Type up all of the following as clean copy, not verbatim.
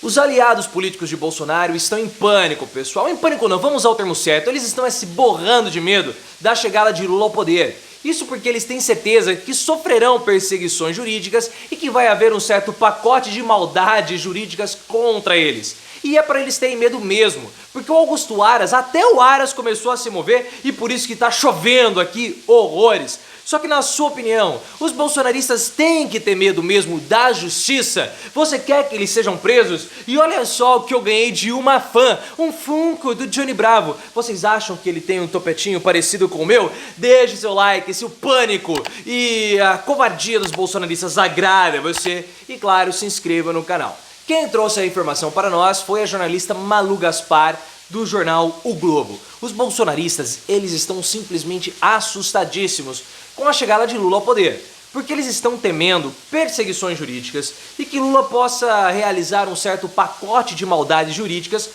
Os aliados políticos de Bolsonaro estão em pânico, pessoal. Em pânico não, vamos usar o termo certo. Eles estão se borrando de medo da chegada de Lula ao poder. Isso porque eles têm certeza que sofrerão perseguições jurídicas e que vai haver um certo pacote de maldades jurídicas contra eles. E é para eles terem medo mesmo, porque o Augusto Aras, até o Aras começou a se mover e por isso que tá chovendo aqui horrores. Só que na sua opinião, os bolsonaristas têm que ter medo mesmo da justiça? Você quer que eles sejam presos? E olha só o que eu ganhei de uma fã, um Funko do Johnny Bravo. Vocês acham que ele tem um topetinho parecido com o meu? Deixe seu like, se o pânico e a covardia dos bolsonaristas agrada você. E claro, se inscreva no canal. Quem trouxe a informação para nós foi a jornalista Malu Gaspar, do jornal O Globo. Os bolsonaristas, eles estão simplesmente assustadíssimos com a chegada de Lula ao poder, porque eles estão temendo perseguições jurídicas e que Lula possa realizar um certo pacote de maldades jurídicas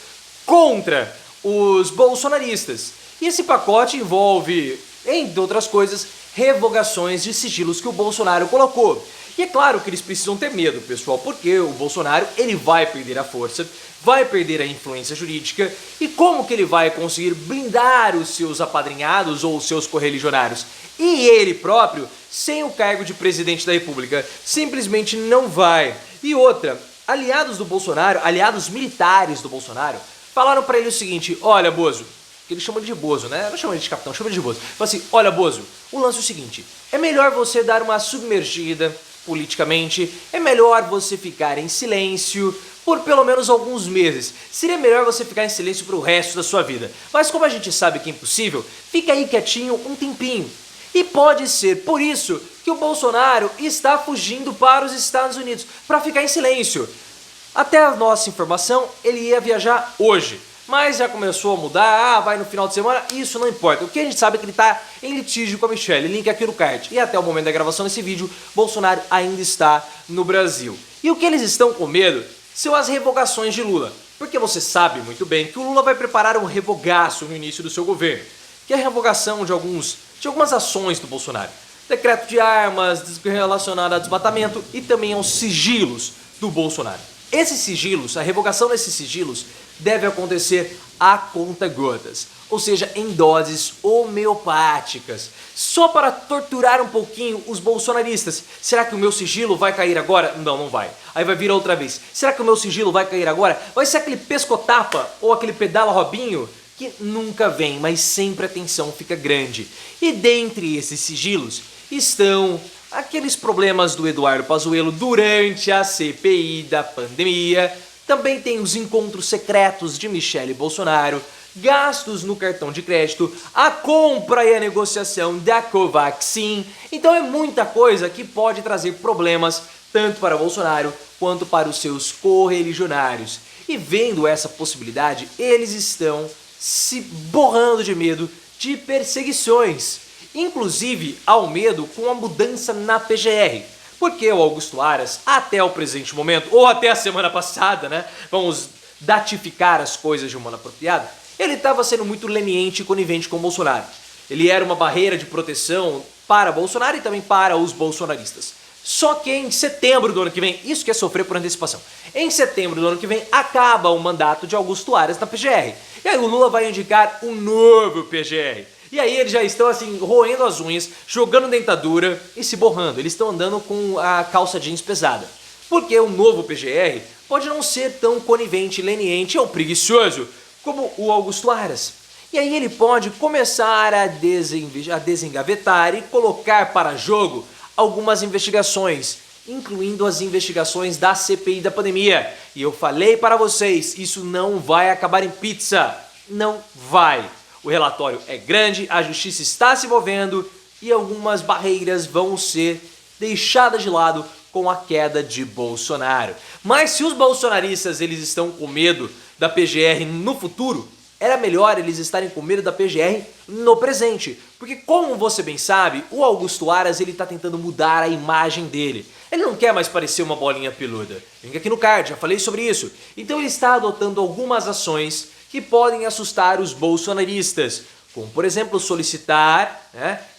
contra os bolsonaristas. E esse pacote envolve, entre outras coisas, revogações de sigilos que o Bolsonaro colocou. E é claro que eles precisam ter medo, pessoal, porque o Bolsonaro ele vai perder a força, vai perder a influência jurídica, e como que ele vai conseguir blindar os seus apadrinhados ou os seus correligionários? E ele próprio, sem o cargo de presidente da República, simplesmente não vai. E outra, aliados do Bolsonaro, aliados militares do Bolsonaro, falaram para ele o seguinte: olha, Bozo, que ele chama de Bozo, né? Não chama ele de capitão, chama ele de Bozo. Fala assim: olha, Bozo, o lance é o seguinte, é melhor você dar uma submergida politicamente, é melhor você ficar em silêncio por pelo menos alguns meses. Seria melhor você ficar em silêncio pro resto da sua vida. Mas como a gente sabe que é impossível, fica aí quietinho um tempinho. E pode ser por isso que o Bolsonaro está fugindo para os Estados Unidos, para ficar em silêncio. Até a nossa informação, ele ia viajar hoje, mas já começou a mudar, vai no final de semana, isso não importa. O que a gente sabe é que ele está em litígio com a Michelle, link aqui no card. E até o momento da gravação desse vídeo, Bolsonaro ainda está no Brasil. E o que eles estão com medo são as revogações de Lula. Porque você sabe muito bem que o Lula vai preparar um revogaço no início do seu governo, que é a revogação de algumas ações do Bolsonaro. Decreto de armas relacionado a desmatamento e também aos sigilos do Bolsonaro. Esses sigilos, a revogação desses sigilos deve acontecer a conta-gotas, ou seja, em doses homeopáticas, só para torturar um pouquinho os bolsonaristas. Será que o meu sigilo vai cair agora? Não, não vai. Aí vai vir outra vez. Será que o meu sigilo vai cair agora? Vai ser aquele pescotapa ou aquele pedala Robinho? Que nunca vem, mas sempre a tensão fica grande. E dentre esses sigilos estão aqueles problemas do Eduardo Pazuello durante a CPI da pandemia. Também tem os encontros secretos de Michelle Bolsonaro, gastos no cartão de crédito, a compra e a negociação da Covaxin. Então é muita coisa que pode trazer problemas tanto para Bolsonaro quanto para os seus correligionários. E vendo essa possibilidade, eles estão se borrando de medo de perseguições. Inclusive ao medo com a mudança na PGR. Porque o Augusto Aras, até o presente momento, ou até a semana passada, né? Vamos datificar as coisas de um modo apropriado. Ele estava sendo muito leniente e conivente com o Bolsonaro. Ele era uma barreira de proteção para Bolsonaro e também para os bolsonaristas. Só que em setembro do ano que vem, isso que é sofrer por antecipação, em setembro do ano que vem acaba o mandato de Augusto Aras na PGR. E aí o Lula vai indicar um novo PGR. E aí eles já estão assim, roendo as unhas, jogando dentadura e se borrando. Eles estão andando com a calça jeans pesada. Porque o novo PGR pode não ser tão conivente, leniente ou preguiçoso como o Augusto Aras. E aí ele pode começar a desengavetar e colocar para jogo algumas investigações, incluindo as investigações da CPI da pandemia. E eu falei para vocês, isso não vai acabar em pizza. Não vai. O relatório é grande, a justiça está se movendo e algumas barreiras vão ser deixadas de lado com a queda de Bolsonaro. Mas se os bolsonaristas eles estão com medo da PGR no futuro, era melhor eles estarem com medo da PGR no presente. Porque como você bem sabe, o Augusto Aras ele está tentando mudar a imagem dele. Ele não quer mais parecer uma bolinha peluda. Link aqui no card, já falei sobre isso. Então ele está adotando algumas ações que podem assustar os bolsonaristas, como por exemplo solicitar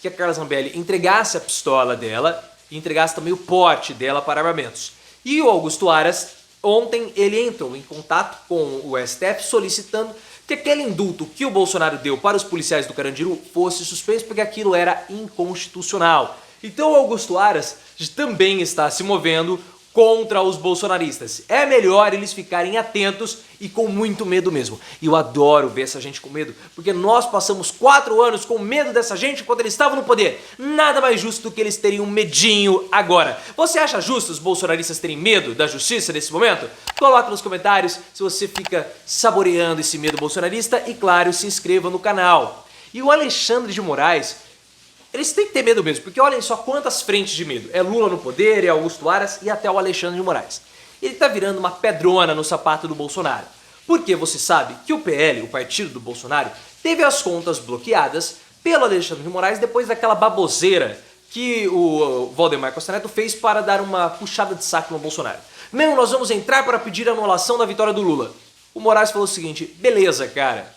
que a Carla Zambelli entregasse a pistola dela e entregasse também o porte dela para armamentos. E o Augusto Aras ontem ele entrou em contato com o STF solicitando que aquele indulto que o Bolsonaro deu para os policiais do Carandiru fosse suspenso porque aquilo era inconstitucional. Então o Augusto Aras também está se movendo contra os bolsonaristas. É melhor eles ficarem atentos e com muito medo mesmo. E eu adoro ver essa gente com medo, porque nós passamos 4 anos com medo dessa gente quando eles estavam no poder. Nada mais justo do que eles terem um medinho agora. Você acha justo os bolsonaristas terem medo da justiça nesse momento? Coloca nos comentários se você fica saboreando esse medo bolsonarista e, claro, se inscreva no canal. E o Alexandre de Moraes, eles têm que ter medo mesmo, porque olhem só quantas frentes de medo. É Lula no poder, é Augusto Aras e até o Alexandre de Moraes. Ele tá virando uma pedrona no sapato do Bolsonaro. Porque você sabe que o PL, o partido do Bolsonaro, teve as contas bloqueadas pelo Alexandre de Moraes depois daquela baboseira que o Valdemar Costa Neto fez para dar uma puxada de saco no Bolsonaro. Não, nós vamos entrar para pedir a anulação da vitória do Lula. O Moraes falou o seguinte: beleza, cara,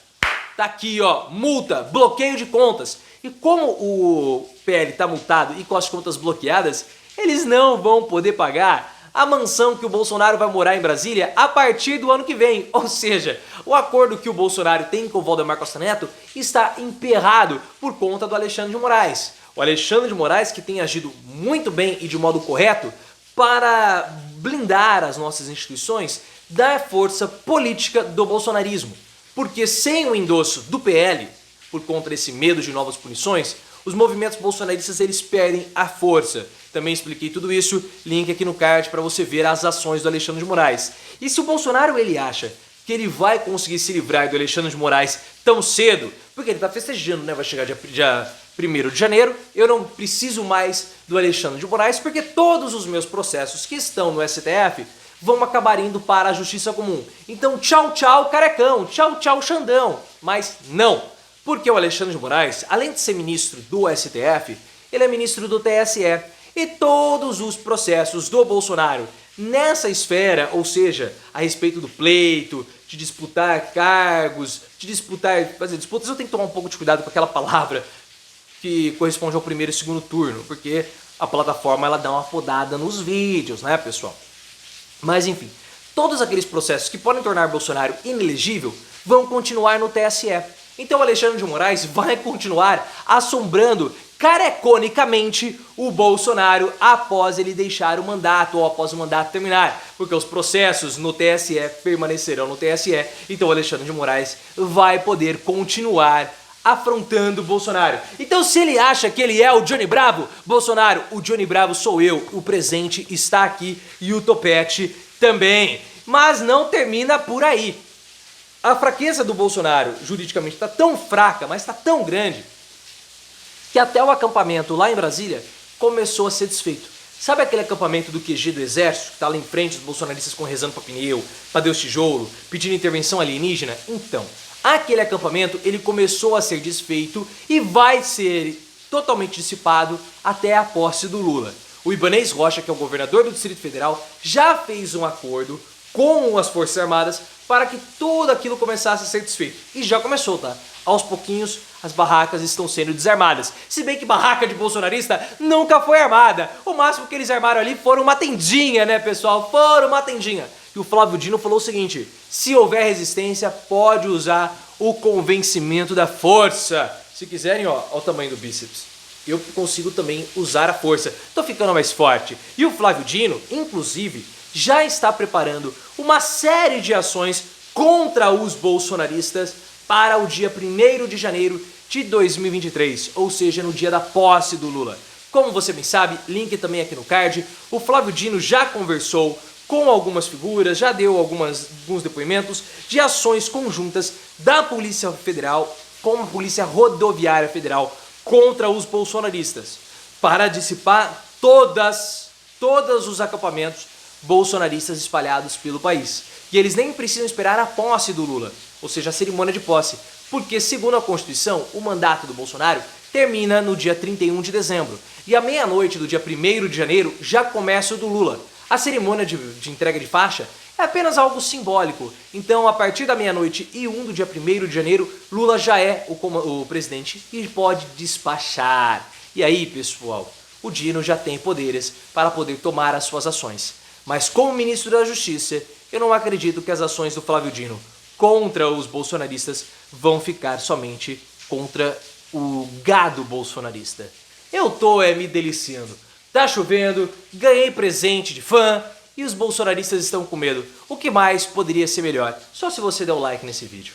tá aqui, ó, multa, bloqueio de contas. E como o PL tá multado e com as contas bloqueadas, eles não vão poder pagar a mansão que o Bolsonaro vai morar em Brasília a partir do ano que vem. Ou seja, o acordo que o Bolsonaro tem com o Valdemar Costa Neto está emperrado por conta do Alexandre de Moraes. O Alexandre de Moraes, que tem agido muito bem e de modo correto para blindar as nossas instituições da força política do bolsonarismo. Porque sem o endosso do PL, por conta desse medo de novas punições, os movimentos bolsonaristas eles perdem a força. Também expliquei tudo isso, link aqui no card para você ver as ações do Alexandre de Moraes. E se o Bolsonaro ele acha que ele vai conseguir se livrar do Alexandre de Moraes tão cedo, porque ele está festejando, né? Vai chegar dia 1º de janeiro, eu não preciso mais do Alexandre de Moraes, porque todos os meus processos que estão no STF vão acabar indo para a Justiça Comum. Então tchau, tchau, carecão, tchau, tchau, Xandão. Mas não, porque o Alexandre de Moraes, além de ser ministro do STF, ele é ministro do TSE. E todos os processos do Bolsonaro nessa esfera, ou seja, a respeito do pleito, de disputar cargos, fazer disputas, eu tenho que tomar um pouco de cuidado com aquela palavra que corresponde ao primeiro e segundo turno, porque a plataforma ela dá uma podada nos vídeos, né, pessoal? Mas enfim, todos aqueles processos que podem tornar Bolsonaro inelegível vão continuar no TSE. Então Alexandre de Moraes vai continuar assombrando careconicamente o Bolsonaro após ele deixar o mandato ou após o mandato terminar, porque os processos no TSE permanecerão no TSE, então o Alexandre de Moraes vai poder continuar afrontando o Bolsonaro. Então se ele acha que ele é o Johnny Bravo, Bolsonaro, o Johnny Bravo sou eu, o presente está aqui e o topete também. Mas não termina por aí. A fraqueza do Bolsonaro juridicamente está tão fraca, mas está tão grande, que até o acampamento lá em Brasília começou a ser desfeito. Sabe aquele acampamento do QG do Exército, que tá lá em frente, os bolsonaristas rezando pra pneu, pra Deus tijolo, pedindo intervenção alienígena? Então, aquele acampamento ele começou a ser desfeito e vai ser totalmente dissipado até a posse do Lula. O Ibanez Rocha, que é o governador do Distrito Federal, já fez um acordo com as Forças Armadas para que tudo aquilo começasse a ser desfeito. E já começou, tá? Aos pouquinhos as barracas estão sendo desarmadas. Se bem que barraca de bolsonarista nunca foi armada. O máximo que eles armaram ali foram uma tendinha, né, pessoal? Foram uma tendinha. E o Flávio Dino falou o seguinte: se houver resistência, pode usar o convencimento da força. Se quiserem, ó, olha o tamanho do bíceps. Eu consigo também usar a força. Tô ficando mais forte. E o Flávio Dino, inclusive, já está preparando uma série de ações contra os bolsonaristas para o dia 1º de janeiro de 2023, ou seja, no dia da posse do Lula. Como você bem sabe, link também aqui no card, o Flávio Dino já conversou com algumas figuras, já deu alguns depoimentos de ações conjuntas da Polícia Federal com a Polícia Rodoviária Federal contra os bolsonaristas, para dissipar todos os acampamentos bolsonaristas espalhados pelo país. E eles nem precisam esperar a posse do Lula, ou seja, a cerimônia de posse, porque, segundo a Constituição, o mandato do Bolsonaro termina no dia 31 de dezembro. E à meia-noite do dia 1º de janeiro já começa o do Lula. A cerimônia de entrega de faixa é apenas algo simbólico. Então, a partir da meia-noite e 1 do dia 1º de janeiro, Lula já é o presidente e pode despachar. E aí, pessoal, o Dino já tem poderes para poder tomar as suas ações. Mas como ministro da Justiça, eu não acredito que as ações do Flávio Dino contra os bolsonaristas vão ficar somente contra o gado bolsonarista. Eu tô me deliciando. Tá chovendo, ganhei presente de fã e os bolsonaristas estão com medo. O que mais poderia ser melhor? Só se você der o like nesse vídeo.